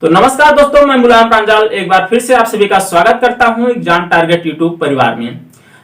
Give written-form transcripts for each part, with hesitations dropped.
तो नमस्कार दोस्तों, मैं मुलायम प्रांजल एक बार फिर से आप सभी का स्वागत करता हूं एग्जाम टारगेट यूट्यूब परिवार में।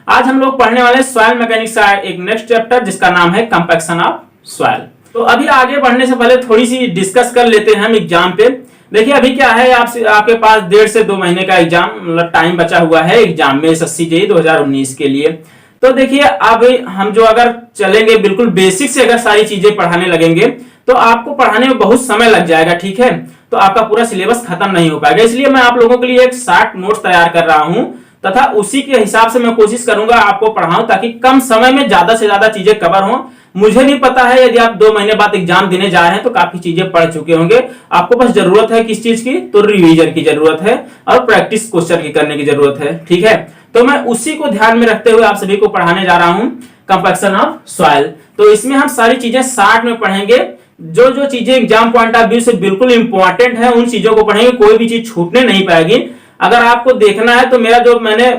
आज हम लोग पढ़ने वाले सॉइल मैकेनिक्स का एक नेक्स्ट चैप्टर जिसका नाम है कंपैक्शन ऑफ सॉइल। तो अभी आगे बढ़ने से पहले थोड़ी सी डिस्कस कर लेते हैं हम एग्जाम पे। देखिए अभी क्या है, आपके पास 1.5 से 2 महीने का एग्जाम मतलब टाइम बचा हुआ है एग्जाम में एसएससी जेईई 2019 के लिए। तो देखिए अब हम जो अगर चलेंगे बिल्कुल बेसिक से अगर सारी चीजें पढ़ाने लगेंगे तो आपको पढ़ाने में बहुत समय लग जाएगा, ठीक है। तो आपका पूरा सिलेबस खत्म नहीं हो पाएगा, इसलिए मैं आप लोगों के लिए एक शॉर्ट नोट्स तैयार कर रहा हूं तथा उसी के हिसाब से मैं कोशिश करूंगा आपको पढ़ाऊं ताकि कम समय में ज्यादा से ज्यादा चीजें कवर हों। मुझे भी पता है यदि आप 2 महीने बाद एग्जाम देने जा रहे हैं तो काफी चीजें पढ़ चुके होंगे। आपको बस जरूरत है किस चीज की, तो रिवीजन की जरूरत है और प्रैक्टिस क्वेश्चन की करने की जरूरत है, ठीक है। तो मैं उसी को ध्यान में रखते हुए आप सभी को पढ़ाने जा रहा हूं कंपैक्शन ऑफ सॉइल। तो इसमें हम सारी चीजें शॉर्ट में पढ़ेंगे, जो जो चीजें एग्जाम पॉइंट ऑफ व्यू से बिल्कुल इंपॉर्टेंट है उन चीजों को पढ़ेंगे, कोई भी चीज छूटने नहीं पाएगी। अगर आपको देखना है तो मेरा जो मैंने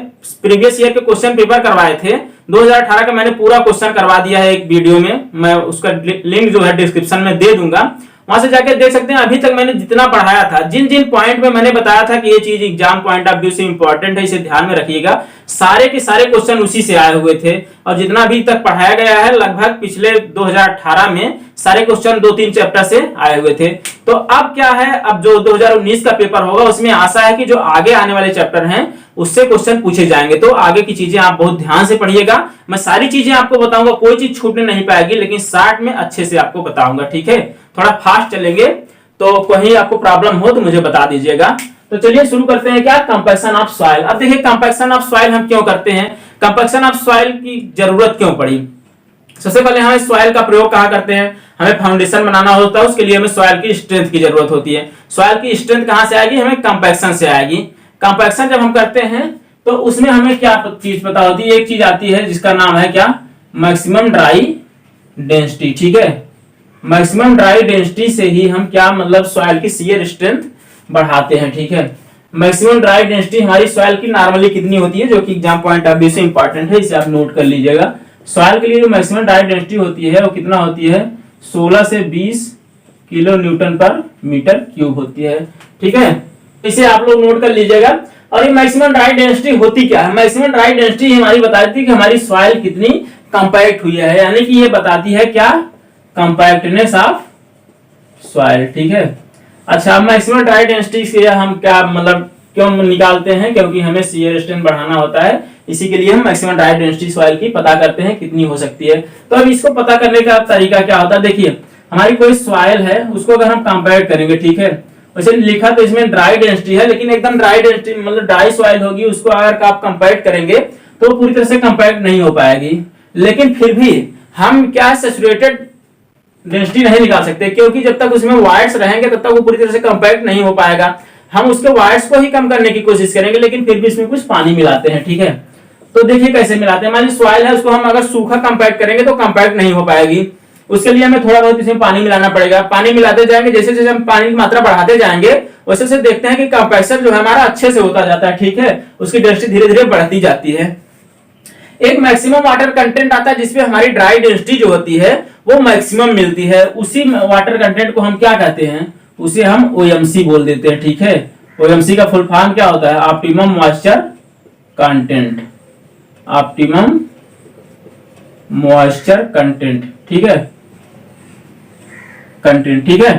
प्रीवियस ईयर के क्वेश्चन पेपर करवाए थे 2018 का मैंने पूरा क्वेश्चन करवा दिया है एक वीडियो में, मैं उसका लिंक जो है डिस्क्रिप्शन में दे दूंगा, वहां से जाके देख सकते हैं। अभी तक मैंने जितना पढ़ाया था, जिन जिन पॉइंट में मैंने बताया था कि ये चीज एग्जाम पॉइंट ऑफ व्यू से इंपॉर्टेंट है, इसे ध्यान में रखिएगा, सारे के सारे क्वेश्चन उसी से आए हुए थे। और जितना अभी तक पढ़ाया गया है लगभग पिछले 2018 में सारे क्वेश्चन 2-3 चैप्टर से आए हुए थे। तो अब क्या है, अब जो 2019 का पेपर होगा उसमें आशा है कि जो आगे आने वाले चैप्टर हैं उससे क्वेश्चन पूछे जाएंगे। तो आगे की चीजें आप बहुत ध्यान से पढ़िएगा, मैं सारी चीजें आपको बताऊंगा, कोई चीज छूटने नहीं पाएगी, लेकिन शॉर्ट में अच्छे से आपको बताऊंगा, ठीक है। थोड़ा फास्ट चलेंगे, तो कहीं आपको प्रॉब्लम हो तो मुझे बता दीजिएगा। तो चलिए शुरू करते हैं क्या, कंपैक्शन ऑफ सॉइल। अब देखिए कंपैक्शन ऑफ सॉइल हम क्यों करते हैं, कंपैक्शन ऑफ सॉइल की जरूरत क्यों पड़ी। सबसे पहले हमें सॉइल का प्रयोग कहाँ करते हैं, हमें फाउंडेशन बनाना होता है, उसके लिए हमें सॉइल की स्ट्रेंथ की जरूरत होती है। सॉइल की स्ट्रेंथ कहां से आएगी, हमें कंपैक्शन से आएगी। कंपैक्शन जब हम करते हैं तो उसमें हमें क्या चीज पता होती है, एक चीज आती है जिसका नाम है क्या, मैक्सिमम ड्राई डेंसिटी, ठीक है। मैक्सिमम ड्राई डेंसिटी से ही हम क्या मतलब सॉइल की शियर स्ट्रेंथ बढ़ाते हैं, ठीक है। मैक्सिमम ड्राई डेंसिटी हमारी सॉइल की नॉर्मली कितनी होती है, जो कि एग्जाम पॉइंट ऑफ व्यू से इंपॉर्टेंट है, इसे आप नोट कर लीजिएगा। सॉइल के लिए जो मैक्सिमम ड्राई डेंसिटी होती है वो कितना होती है, 16 से 20 किलो न्यूटन पर मीटर क्यूब होती है, ठीक है। इसे आप लोग नोट कर लीजिएगा। और ये मैक्सिमम ड्राई डेंसिटी होती क्या है, मैक्सिमम ड्राई डेंसिटी हमारी बताती है कि हमारी सॉइल कितनी कंपैक्ट हुई है, यानी कि ये बताती है क्या, कंपैक्टनेस ऑफ सॉइल, ठीक है। अच्छा, मैक्सिमम ड्राई डेंसिटी से हम क्या मतलब क्यों निकालते हैं, क्योंकि हमें शियर स्ट्रेंथ बढ़ाना होता है, इसी के लिए हम मैक्सिमम ड्राई डेंसिटी सॉइल की पता करते हैं कितनी हो सकती है। तो अब इसको पता करने का तरीका क्या होता है, देखिए हमारी कोई सॉइल है उसको अगर हम कंपेयर करेंगे, ठीक है, वैसे लिखा तो इसमें ड्राई डेंसिटी है, लेकिन एकदम ड्राई डेंसिटी मतलब ड्राई सॉइल होगी, उसको अगर आप कंपेयर करेंगे तो पूरी तरह से कंपैक्ट नहीं हो पाएगी। लेकिन फिर भी हम क्या सैचुरेटेड डेंसिटी नहीं निकाल सकते, क्योंकि जब तक उसमें वायर्स रहेंगे तब तक वो पूरी तरह से कंपैक्ट नहीं हो पाएगा। हम उसके वायर्स को ही कम करने की कोशिश करेंगे, लेकिन फिर भी इसमें कुछ पानी मिलाते हैं, ठीक है। तो देखिए कैसे मिलाते हैं, हमारी सॉइल है उसको हम अगर सूखा कंपैक्ट करेंगे तो कंपैक्ट नहीं हो पाएगी, उसके लिए हमें थोड़ा बहुत इसमें पानी मिलाना पड़ेगा। पानी मिलाते जाएंगे, जैसे जैसे हम पानी की मात्रा बढ़ाते जाएंगे वैसे से देखते हैं कि कंपैक्शन जो है हमारा अच्छे से होता जाता है, ठीक है, उसकी डेंसिटी धीरे धीरे बढ़ती जाती है। एक मैक्सिमम वाटर कंटेंट आता है जिसमें हमारी ड्राई डेंसिटी जो होती है वो मैक्सिमम मिलती है, उसी वाटर कंटेंट को हम क्या कहते हैं, उसे हम ओएमसी बोल देते हैं, ठीक है। ओएमसी का फुल फॉर्म क्या होता है, optimum moisture content, optimum moisture content, ठीक है, कंटेंट, ठीक है।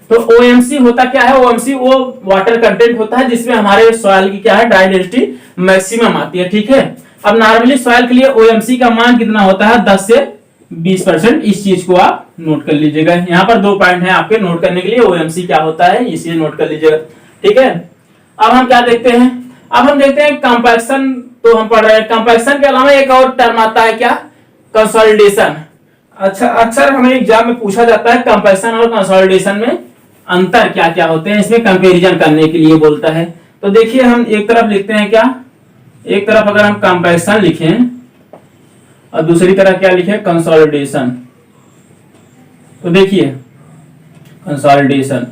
तो ओएमसी होता क्या है, ओएमसी वो वाटर कंटेंट होता है जिसमें हमारे सॉइल की क्या है, ड्राई डेंसिटी मैक्सिमम आती है, ठीक है। अब नॉर्मली सॉइल के लिए ओएमसी का मान कितना होता है, 10 से 20%। इस चीज को आप नोट कर लीजिएगा, यहाँ पर 2 पॉइंट है आपके नोट करने के लिए, ओएमसी क्या होता है इसे नोट कर लीजिएगा, ठीक है। अब हम क्या देखते हैं, अब हम देखते हैं कंपैक्शन, तो हम पढ़ रहे हैं कंपैक्शन के अलावा एक और टर्म आता है क्या, कंसोलिडेशन। अच्छा, अक्सर हमें एग्जाम में पूछा जाता है कंपैक्शन और कंसोलिडेशन में अंतर क्या क्या होते हैं, इसमें कंपैरिजन करने के लिए बोलता है। तो देखिए हम एक तरफ लिखते हैं क्या, एक तरफ अगर हम कंपैक्शन लिखें और दूसरी तरफ क्या लिखें, कंसोलिडेशन। तो देखिए कंसोलिडेशन,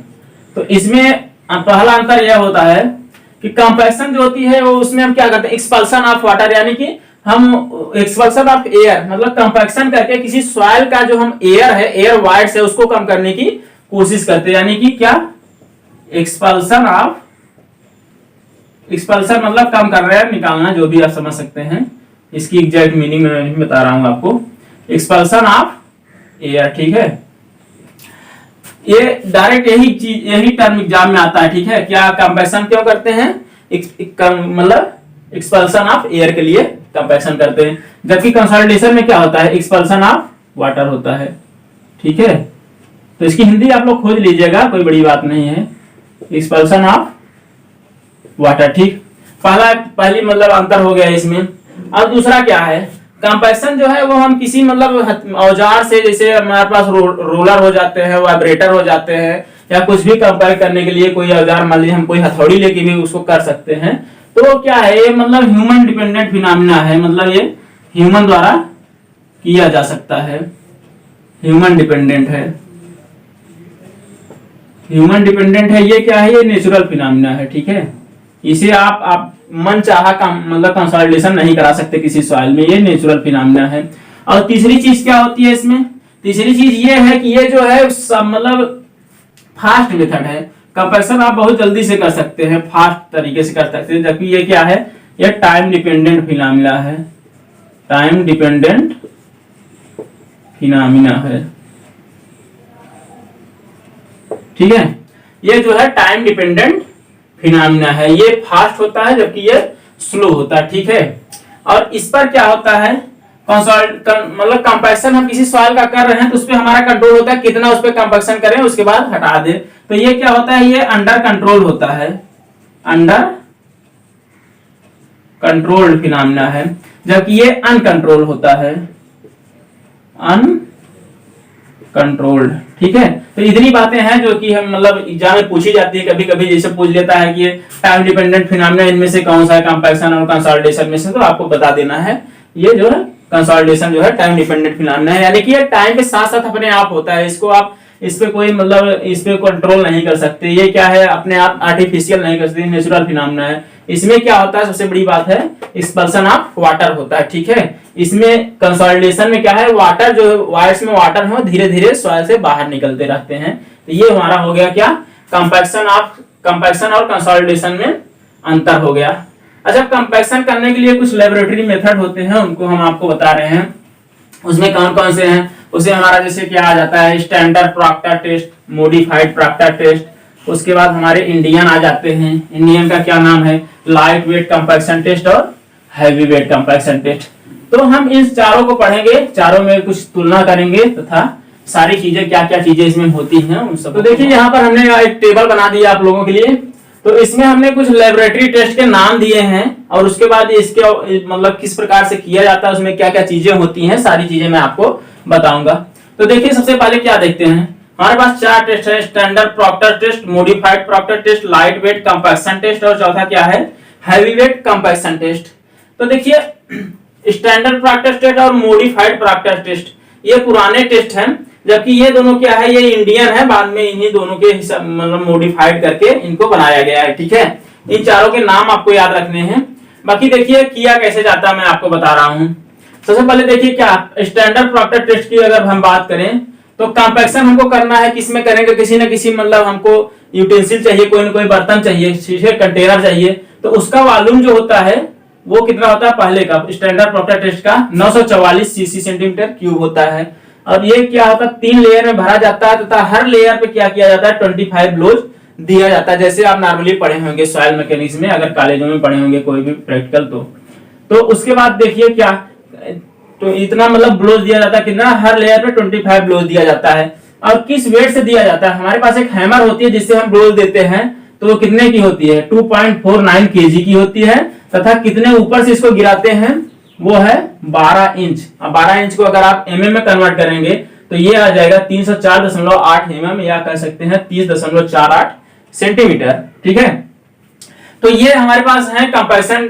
तो इसमें पहला अंतर यह होता है कि कंपैक्शन जो होती है वो उसमें हम क्या करते हैं, एक्सपल्शन ऑफ वाटर, यानी कि हम एक्सपल्शन ऑफ एयर मतलब कंपैक्शन करके किसी सॉइल का जो हम एयर है, एयर वाइड्स है, उसको कम करने की कोशिश करते हैं, यानी कि क्या एक्सपल्सन ऑफ, एक्सपल्सन मतलब कम कर रहे हैं, निकालना, जो भी आप समझ सकते हैं। इसकी एग्जैक्ट मीनिंग मैं नहीं बता रहा हूं आपको। एक्सपल्सन ऑफ एयर, ठीक है। ये डायरेक्ट यही टर्म एग्जाम में आता है, ठीक है। क्या कंपैक्शन क्यों करते हैं, मतलब एक्सपल्सन ऑफ एयर के लिए कंपैक्शन करते हैं, जबकि कंसोलिडेशन में क्या होता है, एक्सपल्सन ऑफ वाटर होता है, ठीक है। तो इसकी हिंदी आप लोग खोज लीजिएगा, कोई बड़ी बात नहीं है, एक्सपल्सन ऑफ वाटर, ठीक। पहली मतलब अंतर हो गया इसमें। अब दूसरा क्या है, कंपैक्शन जो है वो हम किसी मतलब औजार से, जैसे हमारे पास रोलर हो जाते हैं, वाइब्रेटर हो जाते हैं, या कुछ भी कंपेयर करने के लिए कोई औजार, मान लीजिए हम कोई हथौड़ी लेके भी उसको कर सकते हैं। तो क्या है ये, मतलब ह्यूमन डिपेंडेंट फिनोमिना है, मतलब ये ह्यूमन द्वारा किया जा सकता है, ह्यूमन डिपेंडेंट है, ह्यूमन डिपेंडेंट है। ये क्या है, ये नेचुरल फिनोमिना है, ठीक है। इसे आप मन चाहा मतलब कंसोलिडेशन नहीं करा सकते किसी सॉइल में, ये नेचुरल फिनोमिना है। और तीसरी चीज क्या होती है इसमें, तीसरी चीज ये है कि ये जो है मतलब फास्ट मेथड है, कंपैक्शन आप बहुत जल्दी से कर सकते हैं, फास्ट तरीके से कर सकते हैं, जबकि ये क्या है, ये टाइम डिपेंडेंट फिनोमिना है, टाइम डिपेंडेंट फिनोमिना है, ठीक है। ये जो है टाइम डिपेंडेंट फिनोमिना है, ये फास्ट होता है जबकि ये स्लो होता है, ठीक है। और इस पर क्या होता है, मतलब कंपैक्शन हम किसी सॉइल का कर रहे हैं तो उस पर हमारा कंट्रोल होता है, कितना उस पर कंपैक्शन करें उसके बाद हटा दे। तो ये क्या होता है, ये अंडर कंट्रोल होता है, अंडर कंट्रोल्ड फिनोमिना है, जबकि ये अनकंट्रोल होता है, अनकंट्रोल्ड, ठीक है। तो इतनी बातें हैं जो कि हम मतलब एग्जाम में पूछी जाती है, कभी कभी जैसे पूछ लेता है कि टाइम डिपेंडेंट फिनोमिना इनमें से कौन सा है, कंपैक्शन और कंसोलिडेशन में से, तो आपको बता देना है। ये जो है कंसोलिडेशन जो है टाइम डिपेंडेंट फिनोमिना है, यानी कि ये टाइम के साथ साथ अपने आप होता है, इसको आप इस पे कोई मतलब इस पे कंट्रोल नहीं कर सकते। ये क्या है, अपने आप आर्टिफिशियल नहीं कर सकते, नेचुरल फिनोमिना है। इसमें क्या होता है, सबसे बड़ी बात है एक्सपल्सन ऑफ वाटर होता है, ठीक है। इसमें कंसोलिडेशन में क्या है, वाटर जो वायर्स में वाटर है धीरे धीरे सॉइल से बाहर निकलते रहते हैं। तो ये हमारा हो गया क्या, कंपैक्शन और कंसोलिडेशन में अंतर हो गया। अच्छा, कंपैक्शन करने के लिए कुछ लेबोरेटरी मेथड होते हैं, उनको हम आपको बता रहे हैं। उसमें कौन कौन से हैं, उसे हमारा जैसे क्या आ जाता है, standard Proctor test, modified Proctor test. उसके बाद हमारे इंडियन आ जाते हैं, इंडियन का क्या नाम है, लाइट वेट कंपैक्शन टेस्ट और हैवी वेट कंपैक्शन टेस्ट। तो हम इन चारों को पढ़ेंगे, चारों में कुछ तुलना करेंगे तथा सारी चीजें क्या क्या चीजें इसमें होती हैं उन सब। तो देखिए यहाँ पर हमने एक टेबल बना दिया आप लोगों के लिए। तो इसमें हमने कुछ लेबोरेटरी टेस्ट के नाम दिए हैं और उसके बाद इसके मतलब किस प्रकार से किया जाता है, उसमें क्या क्या चीजें होती हैं, सारी चीजें मैं आपको बताऊंगा। तो देखिए सबसे पहले क्या देखते हैं, हमारे पास 4 टेस्ट है, standard Proctor test, modified Proctor test, light weight compaction test और चौथा क्या है, हैवी वेट कंपैक्शन टेस्ट। तो देखिए स्टैंडर्ड प्रॉक्टर टेस्ट और मॉडिफाइड प्रॉक्टर टेस्ट ये पुराने टेस्ट हैं, जबकि ये दोनों क्या है, ये इंडियन है, बाद में इन्हीं दोनों के हिसाब मतलब मॉडिफाइड करके इनको बनाया गया है, ठीक है। इन चारों के नाम आपको याद रखने हैं। बाकी देखिए किया कैसे जाता है मैं आपको बता रहा हूं। सबसे पहले देखिए क्या स्टैंडर्ड प्रॉक्टर टेस्ट की अगर हम बात करें तो कंपैक्शन हमको करना है, किसमें करेंगे, किसी न किसी मतलब हमको यूटेंसिल चाहिए, कोई न कोई बर्तन चाहिए, शीशे कंटेनर चाहिए। तो उसका वॉल्यूम जो होता है वो कितना होता है, पहले का स्टैंडर्ड प्रॉक्टर टेस्ट का 944 सीसी सेंटीमीटर क्यूब होता है। अब ये क्या होता है, 3 लेयर में भरा जाता है तथा हर लेयर पे क्या किया जाता है, 25 ब्लोज दिया जाता है, जैसे आप नॉर्मली पढ़े होंगे सॉइल मैकेनिक्स में, अगर कॉलेजों में पढ़े होंगे कोई भी प्रैक्टिकल। तो उसके बाद देखिए क्या, तो इतना मतलब ब्लोज दिया जाता है, कितना, हर लेयर पे 25 ब्लोज दिया जाता है। और किस वेट से दिया जाता है, हमारे पास एक हैमर होती है जिससे हम ब्लोज देते हैं, तो वो कितने की होती है, 2.49 kg की होती है, तथा कितने ऊपर से इसको गिराते हैं, वो है 12 इंच। अब 12 इंच को अगर आप mm में कन्वर्ट करेंगे तो ये आ जाएगा 304.8 mm, या कह सकते हैं 30.48 सेंटीमीटर, ठीक है। तो ये हमारे पास है कंपैरिजन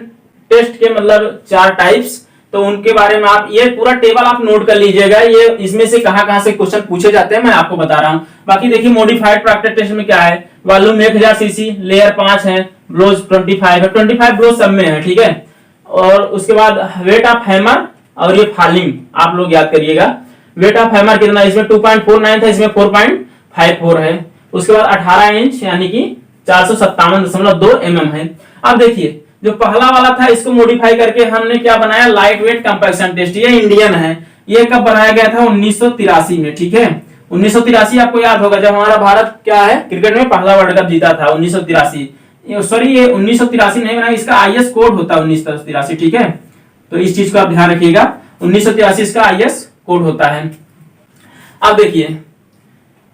टेस्ट के मतलब 4 टाइप्स। तो उनके बारे में आप ये पूरा टेबल आप नोट कर लीजिएगा, ये इसमें से कहां से क्वेश्चन पूछे जाते हैं मैं आपको बता रहा हूं। बाकी देखिए मॉडिफाइड प्रॉक्टर टेस्ट में क्या है, वॉल्यूम 1000 सीसी, लेयर 5 है, ब्लोज 25 है, 25 ब्लोज सब में है, ठीक है। और उसके बाद वेट ऑफ हैमर और ये फॉलिंग आप लोग याद करिएगा। वेट ऑफ हैमर कितना, इसमें 2.49 था, इसमें 4.54 है। उसके बाद 18 इंच यानी कि 457.2 mm है। अब देखिए जो पहला वाला था इसको मॉडिफाई करके हमने क्या बनाया, लाइट वेट कंपैक्शन टेस्ट। ये इंडियन है, ये कब बनाया गया था, 1983 में। ठीक है, 1983 आपको याद होगा जब हमारा भारत क्या है क्रिकेट में पहला वर्ल्ड कप जीता था 1983। सॉरी ये 1983 नहीं बना, इसका आईएस कोड होता है 1983। ठीक है, तो इस चीज को आप ध्यान रखिएगा, 1983 इसका आईएस कोड होता है। अब देखिए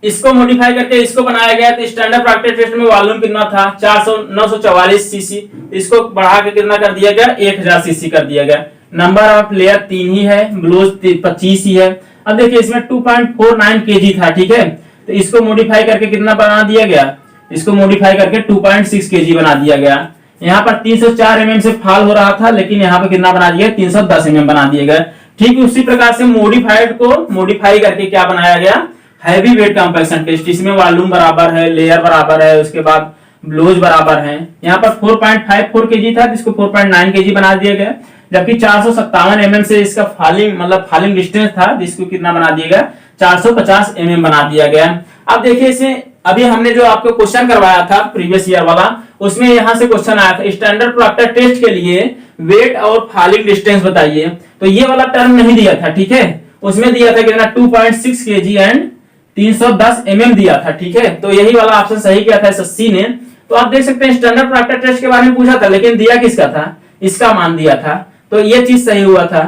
इसको मॉडिफाई करके इसको बनाया गया, तो स्टैंडर्ड प्रैक्टिस टेस्ट में वॉल्यूम कितना था 944 सीसी, इसको बढ़ा के कितना कर दिया गया 1000 सीसी कर दिया गया। नंबर ऑफ लेयर 3 ही है, ग्लोज 25 ही है। अब देखिए इसमें 2.49 केजी था। ठीक है, तो इसको मॉडिफाई करके कितना बना दिया गया, इसको मॉडिफाई करके 2.6 केजी बना दिया गया। यहाँ पर 304 mm से फॉल हो रहा था, लेकिन यहाँ पर कितना बना दिया 310 mm बना दिया गया। ठीक उसी प्रकार से मॉडिफाइड को मॉडिफाई करके क्या बनाया गया, हैवी वेट कंपैक्शन टेस्ट। इसमें वॉल्यूम बराबर है, लेयर बराबर है, उसके बाद ब्लोज बराबर है। यहाँ पर 4.54 केजी था जिसको 4.9 केजी बना दिया गया, जबकि 457 mm से इसका फॉलिंग डिस्टेंस था जिसको कितना बना दिया गया 450 mm बना दिया गया। अब देखिए इसे अभी हमने जो आपको क्वेश्चन करवाया था प्रीवियस ईयर वाला, उसमें यहाँ से क्वेश्चन आया था स्टैंडर्ड प्रॉक्टर टेस्ट के लिए वेट और फॉलिंग डिस्टेंस बताइए, तो ये वाला टर्म नहीं दिया था। ठीक है, उसमें दिया था कितना 2.6 केजी एंड 310 mm दिया था। ठीक है, तो यही वाला ऑप्शन सही किया था एसएससी ने। तो आप देख सकते हैं स्टैंडर्ड प्रॉक्टर टेस्ट के बारे में पूछा था, लेकिन दिया किसका था, इसका मान दिया था, तो ये चीज सही हुआ था।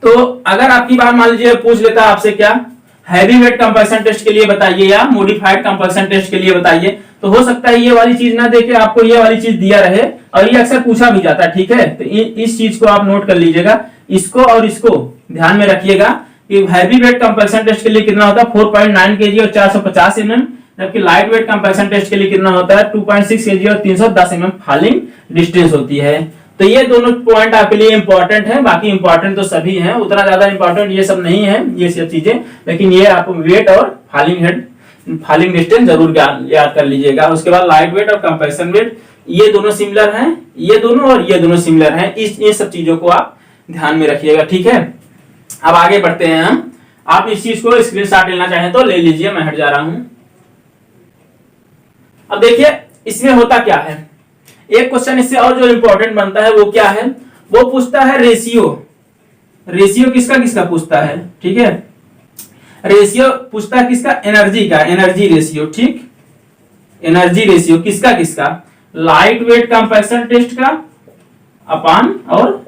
तो अगर आपकी बात मान लीजिए पूछ लेता आपसे क्या हैवी वेट कंपैक्शन टेस्ट के लिए बताइए या मॉडिफाइड कंपैक्शन टेस्ट के लिए बताइए, तो हो सकता है ये वाली चीज ना देके आपको ये वाली चीज दिया रहे, और ये अक्सर पूछा भी जाता है। ठीक है, तो इस चीज को आप नोट कर लीजिएगा, इसको और इसको ध्यान में रखिएगा कि हैवी वेट कंपैक्शन टेस्ट के लिए कितना होता है 4.9 केजी और 450 mm, जबकि लाइट वेट कंपैक्शन टेस्ट के लिए कितना होता है 2.6 केजी और 310 mm फॉलिंग डिस्टेंस होती है। तो ये दोनों पॉइंट आपके लिए इंपॉर्टेंट है, बाकी इंपॉर्टेंट तो सभी हैं, उतना ज्यादा इंपॉर्टेंट ये सब नहीं है ये सब चीजें, लेकिन ये आप वेट और फॉलिंग डिस्टेंस जरूर याद कर लीजिएगा। उसके बाद लाइट वेट और कंपैक्शन वेट ये दोनों सिमिलर हैं, ये दोनों और ये दोनों सिमिलर हैं, ये सब चीजों को आप ध्यान में रखिएगा। ठीक है, अब आगे बढ़ते हैं हम। आप इस चीज को स्क्रीनशॉट लेना चाहें तो ले लीजिए, मैं हट जा रहा हूं। अब देखिए इसमें होता क्या है, एक क्वेश्चन इससे और जो इंपॉर्टेंट बनता है वो क्या है, वो पूछता है रेशियो किसका किसका पूछता है। ठीक है, रेशियो पूछता है किसका, एनर्जी का, एनर्जी रेशियो। ठीक, एनर्जी रेशियो किसका किसका, लाइट वेट कंपैक्शन टेस्ट का अपान और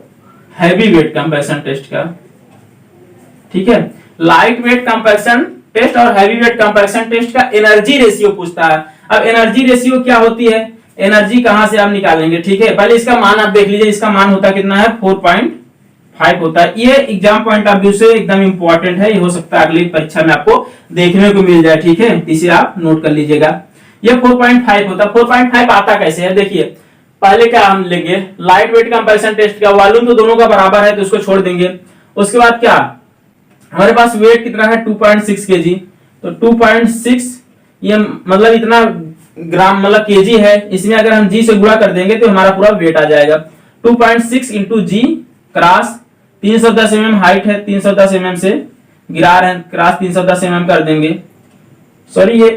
हैवी वेट कंपैक्शन टेस्ट का। ठीक है, लाइट वेट कंपैक्शन टेस्ट और हैवी वेट कंपैक्शन टेस्ट का एनर्जी रेशियो पूछता है। अब एनर्जी रेशियो क्या होती है, एनर्जी कहां से आप निकालेंगे। ठीक है, पहले इसका मान आप देख लीजिए, इसका मान होता कितना है 4.5 होता है। ये एग्जाम पॉइंट ऑफ व्यू से एकदम इंपॉर्टेंट है, ये हो सकता है अगली परीक्षा में आपको देखने को मिल जाए। ठीक है, इसे आप नोट कर लीजिएगा, ये 4.5 होता है। 4.5 आता कैसे है, देखिए पहले क्या हम लेंगे लाइट वेट कंपैक्शन टेस्ट का, वॉल्यूम तो दोनों का बराबर है तो उसको छोड़ देंगे। उसके बाद क्या हमारे पास वेट कितना है 2.6 केजी, तो 2.6 ये मतलब इतना ग्राम केजी है, इसमें अगर हम जी से गुणा कर देंगे तो हमारा पूरा वेट आ जाएगा। 2.6 इंटू जी क्रॉस 310 mm हाइट है, 310 mm से गिरा रहे हैं, क्रॉस 310 mm कर देंगे। सॉरी ये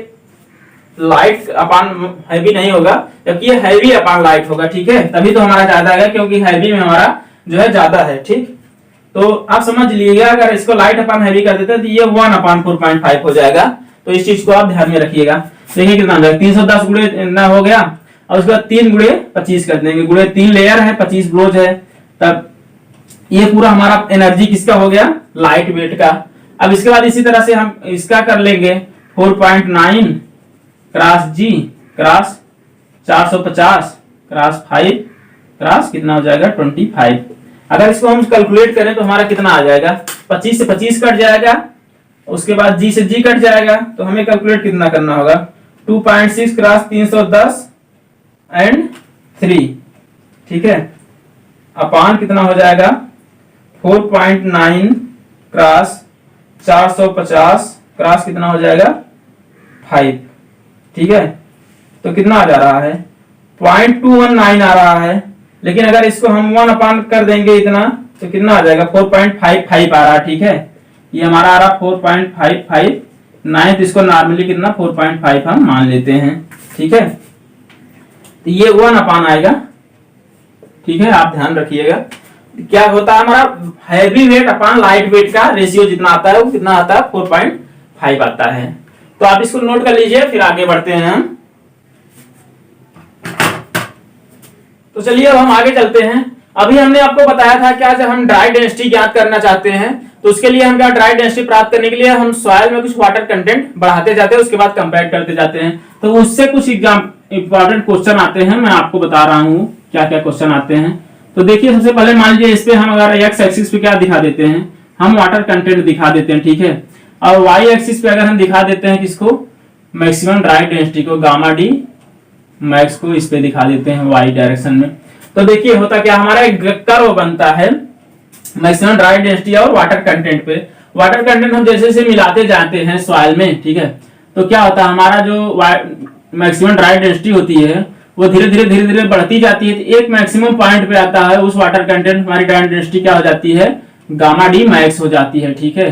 लाइट अपान हैवी नहीं होगा, जबकि ये हैवी अपान लाइट होगा। ठीक है, तभी तो हमारा ज्यादा है क्योंकि हैवी में हमारा जो है ज्यादा है। ठीक, तो आप समझ लीजिएगा अगर इसको लाइट अपान हैवी कर देते हैं तो ये 1/4.5 हो जाएगा। तो इस चीज को आप ध्यान में रखिएगा। देखिए कितना 310 गुणे इतना हो गया, और उसके बाद 3 गुणे 25 कर देंगे, गुणे 3 लेयर है 25 ब्लोज है, तब ये पूरा हमारा एनर्जी किसका हो गया लाइट वेट का। अब इसके बाद इसी तरह से हम इसका कर लेंगे 4.9 क्रॉस जी क्रॉस 450 क्रॉस 5 क्रॉस कितना हो जाएगा 25। अगर इसको हम कैलकुलेट करें तो हमारा कितना आ जाएगा, 25 से 25 कट जाएगा, उसके बाद जी से जी कट जाएगा, तो हमें कैलकुलेट कितना करना होगा 2.6 क्रॉस 310 एंड 3। ठीक है, अपान कितना हो जाएगा 4.9 क्रॉस 450 क्रॉस कितना हो जाएगा 5। ठीक है, तो कितना आ जा रहा है 0.219 आ रहा है, लेकिन अगर इसको हम 1 अपान कर देंगे इतना तो कितना आ जाएगा 4.55 आ रहा है। ठीक है, ये हमारा आ रहा 4.55 9, इसको नॉर्मली कितना 4.5 हम मान लेते हैं। ठीक है, तो ये 1 आएगा, ठीक है, आप ध्यान रखिएगा। क्या होता है हमारा heavy weight upon light weight का रेशियो जितना आता है वो कितना आता है 4.5 आता है। तो आप इसको नोट कर लीजिए, फिर आगे बढ़ते हैं हम। तो चलिए अब हम आगे चलते हैं। अभी हमने आपको बताया था क्या, जब हम ड्राई डेंसिटी ज्ञात करना चाहते हैं तो उसके लिए हम क्या, ड्राई डेंसिटी प्राप्त करने के लिए हम सॉइल में कुछ वाटर कंटेंट बढ़ाते जाते हैं, उसके बाद कंपेयर करते जाते हैं। तो उससे कुछ एग्जाम इंपॉर्टेंट क्वेश्चन आते हैं, मैं आपको बता रहा हूं क्या क्या क्वेश्चन आते हैं। तो देखिए सबसे पहले मान लीजिए इस पे हम अगर एक्स एक्सिस पे क्या दिखा देते हैं, हम वाटर कंटेंट दिखा देते हैं, ठीक है। और वाई एक्सिस पे अगर हम दिखा देते हैं किसको, मैक्सिमम ड्राई डेंसिटी को, गामा डी मैक्स को इस पे दिखा देते हैं वाई डायरेक्शन में। तो देखिए होता क्या, हमारा एक कर्व बनता है मैक्सिमम ड्राई डेंसिटी और वाटर कंटेंट पे। वाटर कंटेंट हम जैसे जैसे मिलाते जाते हैं सॉइल में, ठीक है, तो क्या होता है हमारा जो मैक्सिमम ड्राई डेंसिटी होती है वो धीरे धीरे बढ़ती जाती है। तो एक मैक्सिमम पॉइंट पे आता है, उस वाटर कंटेंट हमारी ड्राई डेंसिटी क्या हो जाती है, गामा डी मैक्स हो जाती है, ठीक है,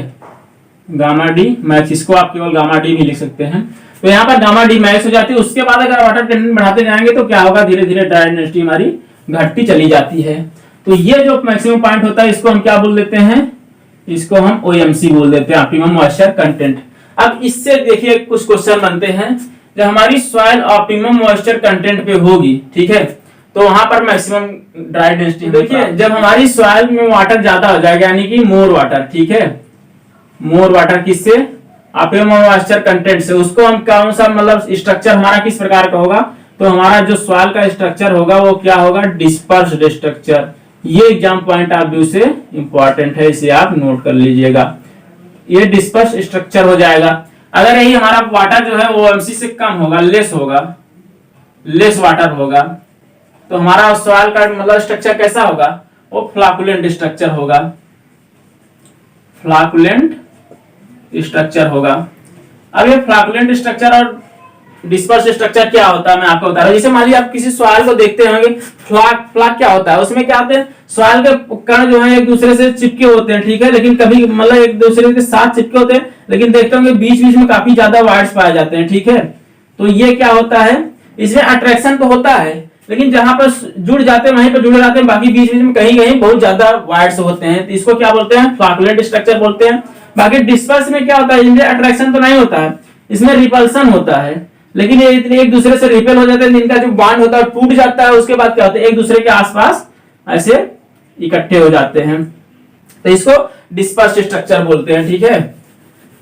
गामा डी मैक्स। इसको आप केवल गामा डी भी लिख सकते हैं। तो यहाँ पर गामा डी मैक्स हो जाती है। उसके बाद अगर वाटर कंटेंट बढ़ाते जाएंगे तो क्या होगा, धीरे धीरे ड्राई डेंसिटी हमारी घटती चली जाती है। तो ये जो मैक्सिमम पॉइंट होता है इसको हम क्या बोल देते हैं, इसको हम OMC बोल देते हैं, ऑप्टिमम मॉइस्चर कंटेंट। अब इससे देखिए कुछ क्वेश्चन बनते हैं, जब हमारी सॉइल ऑप्टिमम मॉइस्चर कंटेंट पे होगी, ठीक है, तो वहां पर मैक्सिमम ड्राई डेंसिटी। देखिए जब हमारी सॉइल में वाटर ज्यादा हो जाएगा, यानी कि मोर वाटर, ठीक है, मोर वाटर किससे, ऑप्टिमम मॉइस्चर कंटेंट से, उसको हम कौन सा मतलब स्ट्रक्चर हमारा किस प्रकार का होगा, तो हमारा जो सॉइल का स्ट्रक्चर होगा वो क्या होगा, डिस्पर्स्ड स्ट्रक्चर। ये एग्जाम पॉइंट आप व्यू से इंपॉर्टेंट है, इसे आप नोट कर लीजिएगा, ये डिस्पर्स स्ट्रक्चर हो जाएगा। अगर यही हमारा वाटर जो है वो OMC से कम होगा, लेस होगा, लेस वाटर होगा, तो हमारा सॉइल का मतलब स्ट्रक्चर कैसा होगा, वो फ्लैकुलेंट स्ट्रक्चर होगा, फ्लैकुलेंट स्ट्रक्चर होगा। अब ये फ्लैकुलेंट स्ट्रक्चर और डिस्पर्स स्ट्रक्चर क्या होता है मैं आपको बता रहा हूं। जैसे मान लीजिए आप किसी सॉइल को देखते होंगे, फ्लैक क्या होता है, उसमें क्या होते हैं, सॉइल के कण जो है एक दूसरे से चिपके होते हैं, ठीक है, लेकिन कभी मतलब एक दूसरे के साथ चिपके होते हैं, लेकिन देखते होंगे बीच बीच में काफी ज्यादा वायर्स पाए जाते हैं, ठीक है। तो ये क्या होता है, इसमें अट्रैक्शन तो होता है, लेकिन जहां पर जुड़ जाते हैं वहीं पर जुड़े रहते हैं, बाकी बीच बीच में कहीं कहीं बहुत ज्यादा वायर्स होते हैं, तो इसको क्या बोलते हैं, फ्लैकुलेंट स्ट्रक्चर बोलते हैं। बाकी डिस्पर्स में क्या होता है, इनमें अट्रैक्शन तो नहीं होता है, इसमें रिपल्सन होता है, लेकिन ये इतने एक दूसरे से रिपेल हो जाते हैं, जिनका जो बॉन्ड होता है टूट जाता है, उसके बाद क्या होता है, एक दूसरे के आसपास ऐसे इकट्ठे हो जाते हैं, तो इसको डिस्पर्स स्ट्रक्चर बोलते हैं, ठीक है।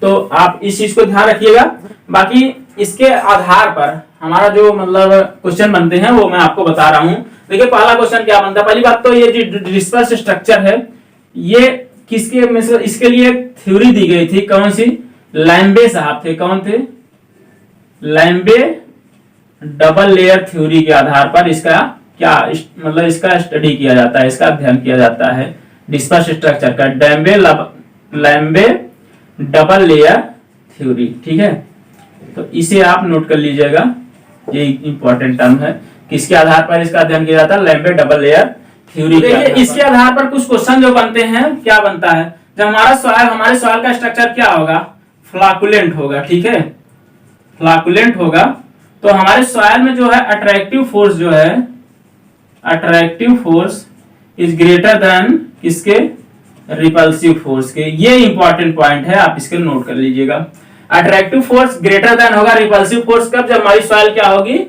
तो आप इस चीज को ध्यान रखिएगा। बाकी इसके आधार पर हमारा जो मतलब क्वेश्चन बनते हैं वो मैं आपको बता रहा हूं। देखिए पहला क्वेश्चन क्या बनता है, पहली बात तो ये जो डिस्पर्स स्ट्रक्चर है ये किसके, मतलब इसके लिए थ्योरी दी गई थी, कौन सी, लैम्बे साहब थे, कौन थे, लैम्बे डबल लेयर थ्योरी के आधार पर इसका क्या मतलब इसका स्टडी किया जाता है, इसका अध्ययन किया जाता है डिस्पर्स स्ट्रक्चर का, लैम्बे डबल लेयर थ्योरी, ठीक है। तो इसे आप नोट कर लीजिएगा, ये इंपॉर्टेंट टर्म है, किसके आधार पर इसका अध्ययन किया जाता है, लैम्बे डबल लेयर थ्योरी। देखिए इसके आधार पर कुछ क्वेश्चन जो बनते हैं, क्या बनता है, जब हमारे सॉइल का स्ट्रक्चर क्या होगा, फ्लैकुलेंट होगा, ठीक है, फ्लैकुलेंट होगा, तो हमारे सॉइल में जो है अट्रैक्टिव फोर्स जो है, attractive force is greater than किसके, रिपल्सिव फोर्स के। ये इंपॉर्टेंट पॉइंट है, आप इसके नोट कर लीजिएगा। अट्रैक्टिव फोर्स ग्रेटर देन होगा रिपल्सिव फोर्स कब, जब हमारी सॉइल क्या होगी,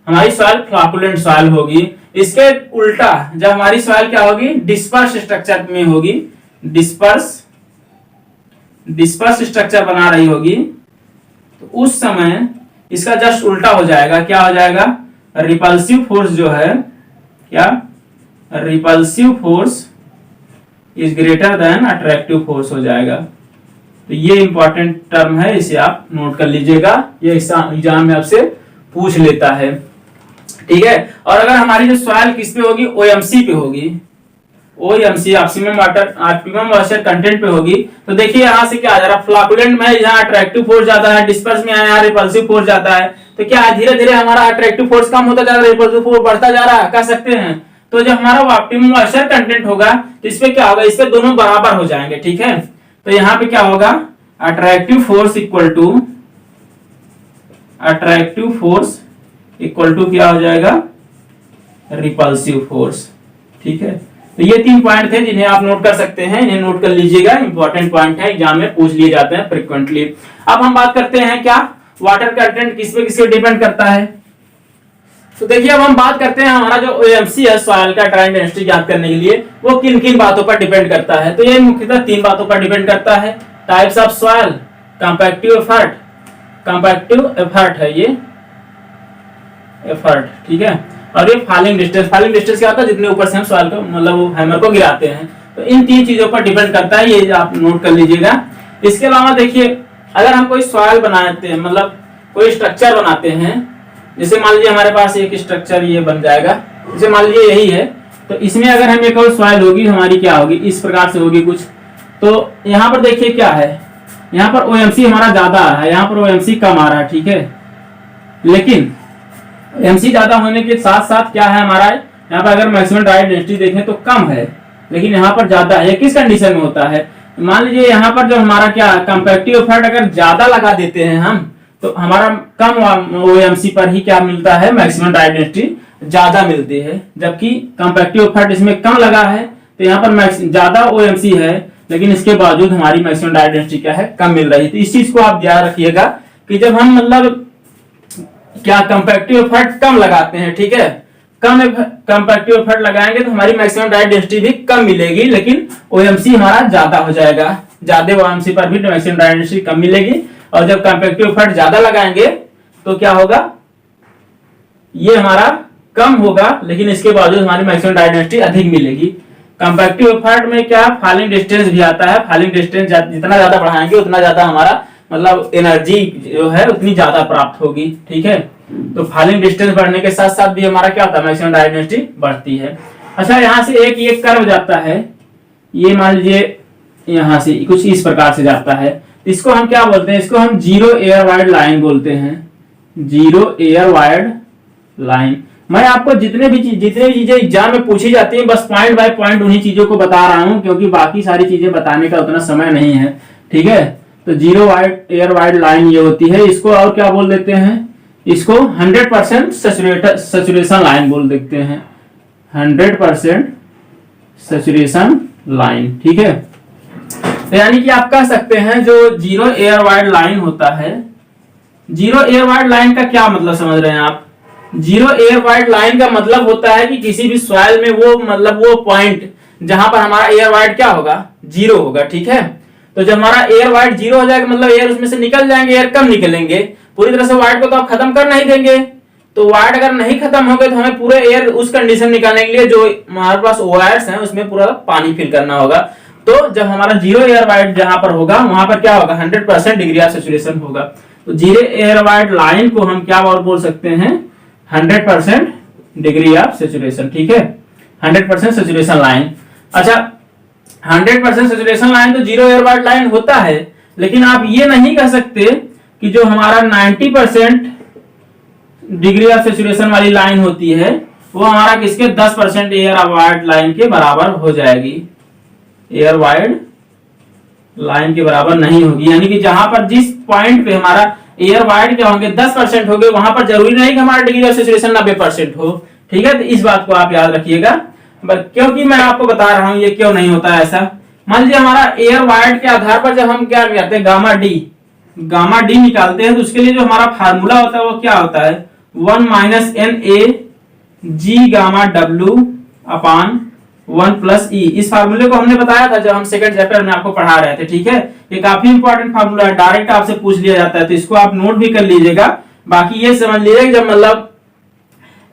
हमारी सॉइल फ्लैकुलेंट सॉइल होगी। इसके उल्टा जब हमारी सॉइल क्या होगी, डिस्पर्स स्ट्रक्चर में होगी, डिस्पर्स स्ट्रक्चर बना रही होगी, तो उस समय इसका जस्ट उल्टा हो जाएगा, क्या हो जाएगा, रिपल्सिव फोर्स जो है, क्या, repulsive force is greater than attractive force हो जाएगा। तो ये इंपॉर्टेंट टर्म है, इसे आप नोट कर लीजिएगा, ये एग्जाम में आपसे पूछ लेता है, ठीक है। और अगर हमारी जो सॉइल किस पे होगी, OMC पे होगी, OMC ऑप्टिमम मॉइस्चर कंटेंट पे होगी, तो देखिए यहाँ से क्या आ जा रहा है, फ्लैकुलेंट में यहाँ अट्रैक्टिव फोर्स ज्यादा है, डिस्पर्स में यहाँ रिपल्सिव फोर्स ज्यादा है, तो क्या धीरे धीरे हमारा अट्रैक्टिव फोर्स कम होता जा रहा है, रिपल्सिव फोर्स बढ़ता जा रहा है, कह सकते हैं। तो जब हमारा ऑप्टिमम मॉइस्चर कंटेंट होगा तो इसपे क्या होगा, इसपे दोनों बराबर हो जाएंगे, ठीक है। तो यहाँ पे क्या होगा, अट्रैक्टिव फोर्स इक्वल टू क्या हो जाएगा, रिपल्सिव फोर्स। ठीक है, तो ये 3 पॉइंट थे जिन्हें आप नोट कर सकते हैं, इन्हें नोट कर लीजिएगा, इंपॉर्टेंट पॉइंट है, एग्जाम में पूछ लिए जाते हैं फ्रीक्वेंटली। अब हम बात करते हैं क्या वाटर कंटेंट किस पे किसके डिपेंड करता है। तो देखिए अब हम बात करते हैं हमारा जो OMC है सॉइल का ड्राइंग डेंसिटी ज्ञात करने के लिए वो किन किन बातों पर डिपेंड करता है। तो ये मुख्यतः 3 बातों पर डिपेंड करता है। टाइप्स ऑफ सॉइल, कंपैक्टिव एफर्ट है ये एफर्ट, ठीक है, और ये फॉलिंग डिस्टेंस क्या होता है, जितने ऊपर से हम सॉइल को मतलब वो हैमर को गिराते हैं। तो इन 3 चीजों पर डिपेंड करता है, ये आप नोट कर लीजिएगा। इसके अलावा देखिए अगर हम कोई सॉइल बनाते हैं, मतलब कोई स्ट्रक्चर बनाते हैं, जैसे मान लीजिए हमारे पास एक स्ट्रक्चर ये बन जाएगा, जैसे मान लीजिए यही है, तो इसमें अगर हम एक और सॉइल होगी हमारी क्या होगी, इस प्रकार से होगी कुछ। तो यहाँ पर देखिए क्या है, यहाँ पर OMC हमारा ज्यादा है, यहाँ पर OMC कम आ रहा है, ठीक है, लेकिन OMC ज्यादा होने के साथ साथ क्या है हमारा, यहाँ पर अगर मैक्सिमम ड्राई डेंसिटी देखें तो कम है, लेकिन यहाँ पर ज्यादा है। किस कंडीशन में होता है, मान लीजिए यहाँ पर जो हमारा क्या कंपैक्टिव एफर्ट अगर ज्यादा लगा देते हैं हम, तो हमारा कम OMC पर ही क्या मिलता है, मैक्सिमम ड्राई डेंसिटी ज्यादा मिलती है। जबकि कंपैक्टिव एफर्ट इसमें कम लगा है तो यहाँ पर ज्यादा OMC है, लेकिन इसके बावजूद हमारी मैक्सिमम ड्राई डेंसिटी क्या है, कम मिल रही है। तो इस चीज को आप ध्यान रखिएगा कि जब हम मतलब क्या कंपैक्टिव एफर्ट कम लगाते हैं, ठीक है, कम कंपैक्टिव एफर्ट लगाएंगे तो हमारी मैक्सिमम ड्राई डेंसिटी भी कम मिलेगी, लेकिन OMC हमारा ज्यादा हो जाएगा। ज्यादा OMC पर भी मैक्सिमम ड्राई डेंसिटी कम मिलेगी, और जब कंपैक्टिव एफर्ट ज्यादा लगाएंगे तो क्या होगा, ये हमारा कम होगा, लेकिन इसके बावजूद हमारी मैक्सिमम ड्राई डेंसिटी अधिक मिलेगी। कंपैक्टिव एफर्ट में क्या फॉलिंग डिस्टेंस भी आता है, फॉलिंग डिस्टेंस जितना ज्यादा बढ़ाएंगे उतना ज्यादा हमारा मतलब एनर्जी जो है उतनी ज्यादा प्राप्त होगी, ठीक है। तो फॉलिंग डिस्टेंस बढ़ने के साथ साथ भी हमारा क्या होता है, मैक्सिमम ड्राई डेंसिटी बढ़ती है। अच्छा, यहाँ से एक ये कर्व जाता है, ये मान लीजिए यहाँ से कुछ इस प्रकार से जाता है, इसको हम क्या बोलते हैं, इसको हम जीरो एयर वाइड लाइन बोलते हैं, जीरो एयर वाइड लाइन। मैं आपको जितने भी चीजें एग्जाम में पूछी जाती हैं बस पॉइंट बाय पॉइंट उन्हीं चीजों को बता रहा हूं, क्योंकि बाकी सारी चीजें बताने का उतना समय नहीं है, ठीक है। तो zero wide air wide line ये होती है, इसको और क्या बोल देते हैं, इसको 100% सैचुरेशन लाइन बोल देते हैं, 100% सैचुरेशन लाइन, ठीक है। तो यानी कि आप कह सकते हैं जो जीरो एयर वाइड लाइन होता है, जीरो एयर वाइड लाइन का क्या मतलब समझ रहे हैं आप। जीरो एयर वाइड लाइन का मतलब होता है कि किसी भी सॉइल में वो मतलब वो पॉइंट जहां पर हमारा एयर वाइड क्या होगा, जीरो होगा, ठीक है। तो जब हमारा एयर वाइड जीरो हो जाएगा मतलब एयर उसमें से निकल जाएंगे, एयर कम निकलेंगे, पूरी तरह से वाइड को तो आप खत्म कर नहीं देंगे। तो वाइड अगर नहीं खत्म हो गए तो हमें पूरे एयर उस कंडीशन निकालने के लिए जो हमारे पास OIRs हैं उसमें पूरा पानी फिल करना होगा। तो जब हमारा जीरो एयर वाइड जहां पर होगा वहां पर क्या होगा, 100% डिग्री ऑफ सैचुरेशन होगा। तो जीरो एयर वाइड लाइन को हम क्या और बोल सकते हैं, 100% डिग्री ऑफ सैचुरेशन, ठीक है, 100% सैचुरेशन लाइन। अच्छा, 100% सैचुरेशन लाइन तो जीरो एयर वाइड लाइन होता है, लेकिन आप ये नहीं कह सकते कि जो हमारा 90% डिग्री ऑफ सैचुरेशन वाली लाइन होती है वो हमारा किसके 10% एयर वाइड लाइन के बराबर हो जाएगी, एयर वाइड लाइन के बराबर नहीं होगी। यानी कि जहां पर जिस पॉइंट पे हमारा एयर वाइड क्या होंगे 10% हो गए, वहां पर जरूरी नहीं कि हमारा डिग्री ऑफ सैचुरेशन 90% हो, ठीक है। तो इस बात को आप याद रखिएगा, क्योंकि मैं आपको बता रहा हूं ये क्यों नहीं होता ऐसा। मान लीजिए हमारा एयर वाइड के आधार पर जब हम क्या करते हैं, गामा डी निकालते हैं, तो उसके लिए जो हमारा फार्मूला होता है वो क्या होता है, 1 - NA G गामा W अपान 1 + E। इस फार्मूले को हमने बताया था जब हम सेकंड चैप्टर में आपको पढ़ा रहे थे, ठीक है। ये काफी इंपॉर्टेंट फार्मूला है, डायरेक्ट आपसे पूछ लिया जाता है, तो इसको आप नोट भी कर लीजिएगा। बाकी ये समझ लीजिए जब मतलब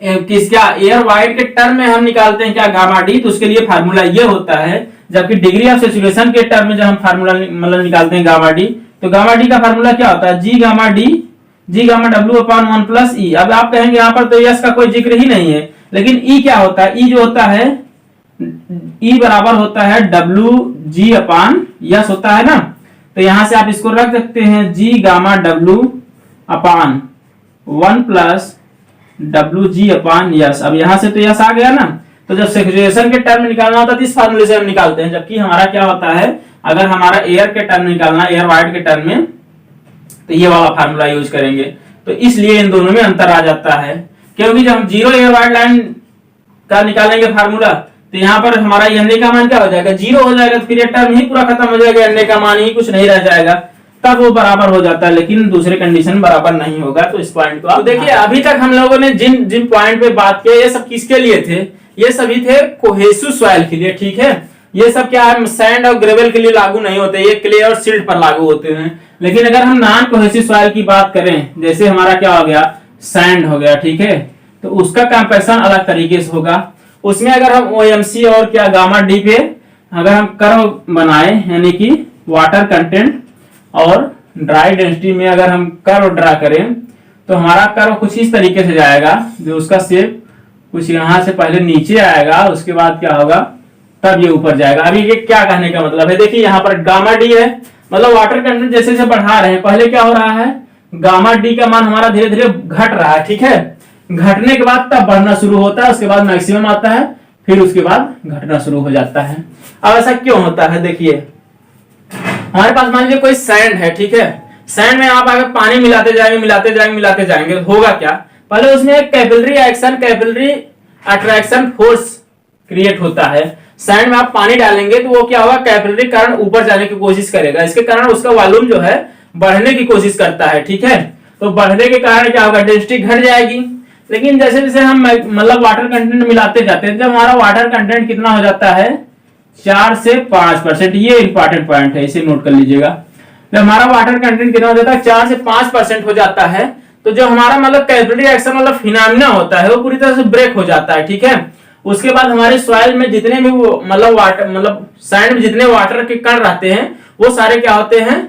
क्या एयर वाइड के टर्म में हम निकालते हैं क्या गामा डी, तो उसके लिए फार्मूला ये होता है। जबकि डिग्री ऑफ सैचुरेशन के टर्म में जब हम फार्मूला मतलब निकालते हैं गामा डी, तो गामा डी का फार्मूला क्या होता है, जी गामा डब्ल्यू अपान 1 + E। अब आप कहेंगे यहाँ पर तो यस का कोई जिक्र ही नहीं है, लेकिन ई क्या होता है, ई जो होता है ई बराबर होता है WG अपान यस होता है ना। तो यहां से आप इसको रख सकते हैं जी गामा W अपान 1 + WG अपान यस। अब यहां से तो यस आ गया ना, तो जब सैचुरेशन के टर्म निकालना होता है तो इस फार्मूले से हम निकालते हैं। जबकि हमारा क्या होता है, अगर हमारा एयर के टर्म निकालना, एयर वाइड के टर्म में, तो ये वाला फार्मूला यूज करेंगे। तो इसलिए इन दोनों में अंतर आ जाता है, क्योंकि जब हम जीरो एयर वाइड लाइन का निकालेंगे फार्मूला, तो यहाँ पर हमारा एन का मान क्या हो जाएगा, 0 हो जाएगा। तो फिर ये टर्म ही पूरा खत्म हो जाएगा, एन का मान ही कुछ नहीं रह जाएगा, तब वो बराबर हो जाता है। लेकिन दूसरे कंडीशन बराबर नहीं होगा। तो इस पॉइंट को आप देखिए, अभी तक हम लोगों ने जिन जिन पॉइंट पे बात किया, ये सब किसके लिए थे, ये सभी थे कोहेसिव सॉइल के लिए, ठीक है। ये सब क्या है, सैंड और ग्रेवल के लिए लागू नहीं होते, ये क्ले और सिल्ट पर लागू होते हैं। लेकिन अगर हम नॉन कोहेसिव सॉइल की बात करें, जैसे हमारा क्या हो गया, सैंड हो गया, ठीक है, तो उसका कंपैक्शन अलग तरीके से होगा। उसमें अगर हम OMC और क्या गामा डी पे अगर हम कर्व बनाए, यानी कि वाटर कंटेंट और ड्राई डेंसिटी में अगर हम कर्व ड्रा करें, तो हमारा कर्व कुछ इस तरीके से जाएगा, जो उसका शेप कुछ यहाँ से पहले नीचे आएगा, उसके बाद क्या होगा, तब ये ऊपर जाएगा। अभी ये क्या कहने का मतलब है, देखिए यहाँ पर गामा डी है, मतलब वाटर कंटेंट जैसे जैसे बढ़ा रहे हैं, पहले क्या हो रहा है, गामा डी का मान हमारा धीरे धीरे घट रहा है, ठीक है। घटने के बाद तब बढ़ना शुरू होता है, उसके बाद मैक्सिमम आता है, फिर उसके बाद घटना शुरू हो जाता है। अब ऐसा क्यों होता है, देखिए हमारे पास मान लीजिए कोई सैंड है, ठीक है। सैंड में आप अगर पानी मिलाते जाएंगे, होगा क्या, पहले उसमें एक capillary action, capillary attraction force create होता है। सैंड में आप पानी डालेंगे तो वो क्या होगा, कैपिलरी करंट ऊपर जाने की कोशिश करेगा, इसके कारण उसका वॉल्यूम जो है बढ़ने की कोशिश करता है, ठीक है। तो बढ़ने के कारण क्या होगा, डेंसिटी घट जाएगी। लेकिन जैसे जैसे हम मतलब वाटर कंटेंट मिलाते जाते हैं, जब हमारा वाटर कंटेंट कितना हो जाता है, 4 से 5%, ये इंपॉर्टेंट पॉइंट है, इसे नोट कर लीजिएगा। जब हमारा वाटर कंटेंट कितना हो जाता है, 4 से 5% हो जाता है, तो जो हमारा मतलब कैपिलरी एक्शन मतलब फिनोमेना होता है, वो पूरी तरह से ब्रेक हो जाता है, ठीक है। उसके बाद हमारे सॉइल में जितने भी मतलब वाटर मतलब सैंड में जितने वाटर के कण रहते हैं, वो सारे क्या होते हैं,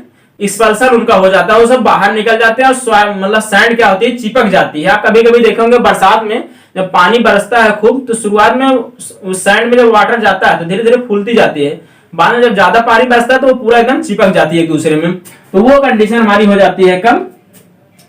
एक्सपल्सन उनका हो जाता है, वो सब बाहर निकल जाते हैं और सॉइल मतलब सैंड क्या होती है, चिपक जाती है। आप कभी कभी देखेंगे बरसात में जब पानी बरसता है खूब, तो शुरुआत में उस सैंड में जब वाटर जाता है तो धीरे धीरे फूलती जाती है, बाद में जब ज्यादा पानी बरसता है तो वो पूरा एकदम चिपक जाती है एक दूसरे में। तो वो कंडीशन हमारी हो जाती है कब,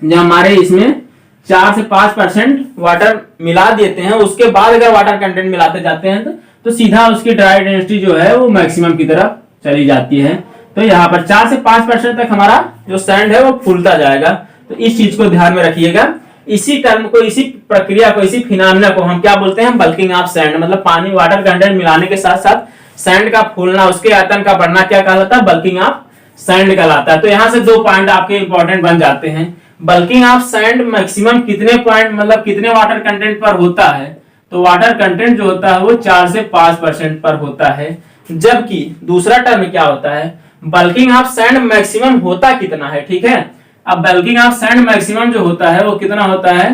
जब हमारे इसमें 4 से 5% वाटर मिला देते हैं, उसके बाद अगर वाटर कंटेंट मिलाते जाते हैं तो सीधा उसकी ड्राई डेंसिटी जो है वो मैक्सिमम की तरफ चली जाती है। तो यहाँ पर 4 से 5% तक हमारा जो सैंड है वो फूलता जाएगा। तो इस चीज को ध्यान में रखिएगा। इसी टर्म को, इसी प्रक्रिया को, इसी फिनोमेना को हम क्या बोलते हैं, बल्किंग ऑफ सैंड। मतलब पानी वाटर कंटेंट मिलाने के साथ साथ सैंड का फूलना, उसके आयतन का बढ़ना क्या कहलाता है, बल्किंग ऑफ सैंड कहलाता है। तो यहाँ से 2 पॉइंट आपके इंपॉर्टेंट बन जाते हैं। बल्किंग ऑफ सैंड मैक्सिमम कितने पॉइंट मतलब कितने वाटर कंटेंट पर होता है, तो वाटर कंटेंट जो होता है वो 4 से 5% पर होता है। जबकि दूसरा टर्म क्या होता है, बल्किंग ऑफ सैंड मैक्सिमम होता कितना है, ठीक है। अब बल्किंग ऑफ सैंड मैक्सिमम जो होता है वो कितना होता है,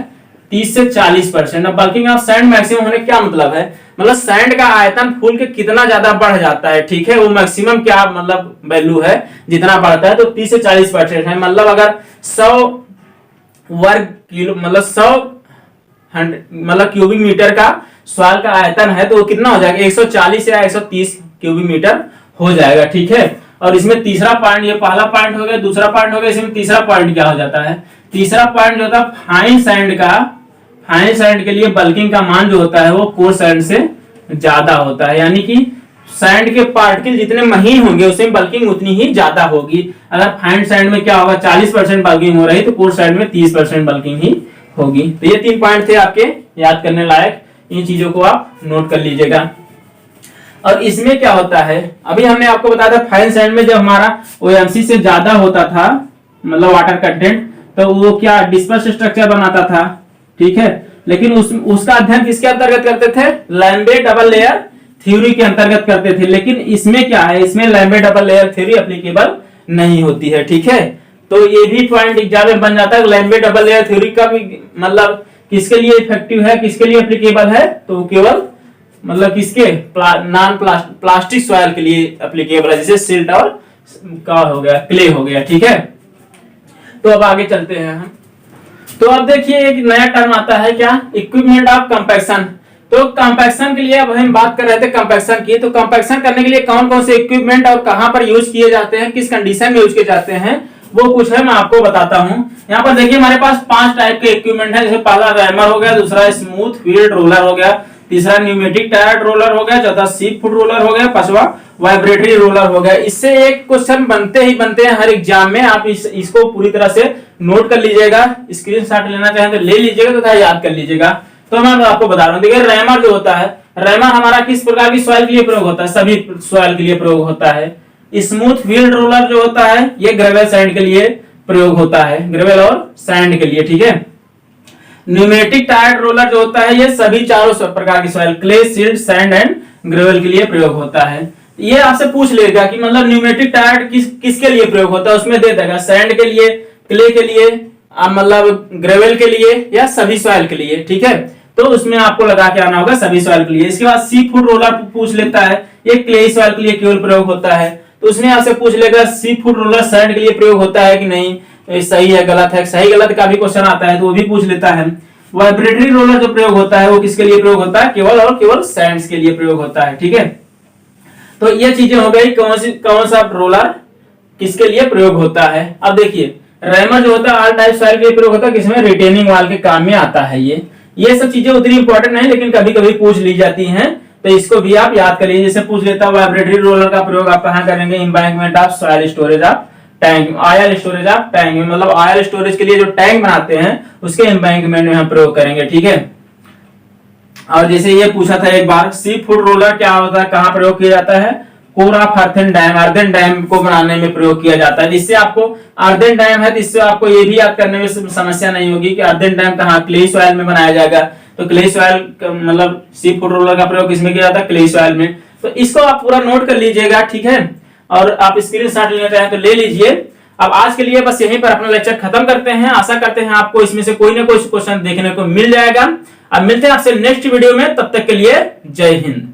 30 से 40%। अब बल्किंग ऑफ सैंड मैक्सिमम होने क्या मतलब है, मतलब सैंड का आयतन फूल के कितना ज्यादा बढ़ जाता है, ठीक है। वो मैक्सिमम क्या मतलब वैल्यू है, जितना बढ़ता है, तो 30 से 40% है। मतलब अगर 100 वर्ग किलो मतलब 100 मतलब क्यूबिक मीटर का सॉइल का आयतन है, तो वो कितना हो जाएगा, 140 या 130 क्यूबिक मीटर हो जाएगा, ठीक है। और इसमें तीसरा पॉइंट, ये पहला पॉइंट हो गया, दूसरा पॉइंट हो गया, इसमें तीसरा पॉइंट क्या हो जाता है, तीसरा पॉइंट जो होता है फाइन सैंड का, फाइन सैंड के लिए बल्किंग का मान जो होता है वो कोर्स सैंड से ज्यादा होता है। यानी कि सैंड के पार्टिकल जितने महीन होंगे उसमें बल्किंग उतनी ही ज्यादा होगी। अगर फाइन सैंड में क्या होगा, 40% बल्किंग हो रही, तो कोर्स सैंड में 30% बल्किंग ही होगी। तो ये 3 पॉइंट थे आपके याद करने लायक, इन चीजों को आप नोट कर लीजिएगा। और इसमें क्या होता है, अभी हमने आपको बताया था फाइन सैंड में जब हमारा OMC से ज्यादा होता था मतलब वाटर कंटेंट, तो वो क्या डिस्पर्स स्ट्रक्चर बनाता था, ठीक है। लेकिन उसका अध्ययन किसके अंतर्गत करते थे, लैम्बे डबल लेयर थ्योरी के अंतर्गत करते थे। लेकिन इसमें क्या है, इसमें लैम्बे डबल लेयर थ्योरी एप्लीकेबल नहीं होती है, ठीक है। तो ये भी पॉइंट एग्जाम में बन जाता है, लैम्बे डबल लेयर थ्योरी का भी मतलब किसके लिए इफेक्टिव है, किसके लिए एप्लीकेबल है, तो केवल मतलब किसके नॉन प्लास्टिक सॉइल के लिए एप्लीकेबल है, जैसे सिल्ट और का हो गया, क्ले हो गया, ठीक है। तो अब आगे चलते हैं हम। तो अब देखिए एक नया टर्म आता है क्या, इक्विपमेंट ऑफ कंपैक्शन। तो कंपैक्शन के लिए अब हम बात कर रहे थे कंपैक्शन की, तो कंपैक्शन करने के लिए कौन कौन से इक्विपमेंट और कहां पर यूज किए जाते हैं, किस कंडीशन में यूज किए जाते हैं, वो कुछ है मैं आपको बताता हूं। यहाँ पर देखिए हमारे पास 5 टाइप के इक्विपमेंट है, जैसे पहला रैमर हो गया, दूसरा स्मूथ फील्ड रोलर हो गया, तीसरा न्यूमेटिक टायर्ड रोलर हो गया, चौथा सीप फुट रोलर हो गया, पांचवा वाइब्रेटरी रोलर हो गया। इससे एक क्वेश्चन बनते हैं हर एग्जाम में, आप इसको पूरी तरह से नोट कर लीजिएगा। स्क्रीनशॉट लेना चाहें तो ले लीजिएगा तथा याद कर लीजिएगा। तो मैं आपको बता रहा हूँ, देखिए रैमर जो होता है, रैमर हमारा किस प्रकार की सॉइल के लिए प्रयोग होता है, सभी सॉइल के लिए प्रयोग होता है। स्मूथ फील्ड रोलर जो होता है ये ग्रेवल सैंड के लिए प्रयोग होता है, ग्रेवल और सैंड के लिए, ठीक है। न्यूमेटिक टायर्ड रोलर जो होता है ये सभी चारों प्रकार की soil, clay, silt, sand and gravel के लिए प्रयोग होता है। ये आपसे पूछ लेगा कि मतलब न्यूमेटिक टायर्ड किसके लिए प्रयोग होता है, उसमें दे देगा सैंड के लिए, क्ले के लिए, मतलब ग्रेवल के लिए या सभी सॉइल के लिए, ठीक है। तो उसमें आपको लगा के आना होगा सभी सॉइल के लिए। इसके बाद सी फूड रोलर पूछ लेता है, ये क्ले सॉइल के लिए केवल प्रयोग होता है, तो उसमें आपसे पूछ लेगा सी फूड रोलर सैंड के लिए प्रयोग होता है कि नहीं, सही है गलत है, सही गलत का भी क्वेश्चन आता है तो वो भी पूछ लेता है। वाइब्रेटरी रोलर जो प्रयोग होता है वो किसके लिए प्रयोग होता है, केवल और केवल सैंड्स के लिए प्रयोग होता है, ठीक है। तो ये चीजें हो गई कौन सा रोलर किसके लिए प्रयोग होता है। अब देखिए रैमर जो होता है ऑल टाइप सॉइल के लिए प्रयोग होता है, किसमें रिटेनिंग वॉल के काम में आता है। ये सब चीजें उतनी इंपॉर्टेंट नहीं, लेकिन कभी कभी पूछ ली जाती हैं, तो इसको भी आप याद करिए। जैसे पूछ लेता है वाइब्रेटरी रोलर का प्रयोग आप कहां करेंगे, embankment of soil storage of tank, oil storage of tank में, मतलब ऑयल स्टोरेज के लिए जो टैंक बनाते हैं उसके एम्बैंकमेंट में हम प्रयोग करेंगे, ठीक है। और जैसे ये पूछा था एक बार, सी फूड रोलर क्या होता है, कहां प्रयोग किया जाता है, core of earthen dam, earthen dam को बनाने में प्रयोग किया जाता है। जिससे आपको अर्दन डैम है, इससे आपको ये भी याद करने में समस्या नहीं होगी कि अर्दन डैम कहाँ, क्ले सॉइल में बनाया जाएगा। तो क्ले सॉइल मतलब सी फूड रोलर का प्रयोग किसमें किया जाता है, क्ले सॉइल में। तो इसको आप पूरा नोट कर लीजिएगा, ठीक है। और आप स्क्रीनशॉट लेना चाहें तो ले लीजिए। अब आज के लिए बस यहीं पर अपना लेक्चर खत्म करते हैं। आशा करते हैं आपको इसमें से कोई ना कोई क्वेश्चन देखने को मिल जाएगा। अब मिलते हैं आपसे नेक्स्ट वीडियो में, तब तक के लिए जय हिंद।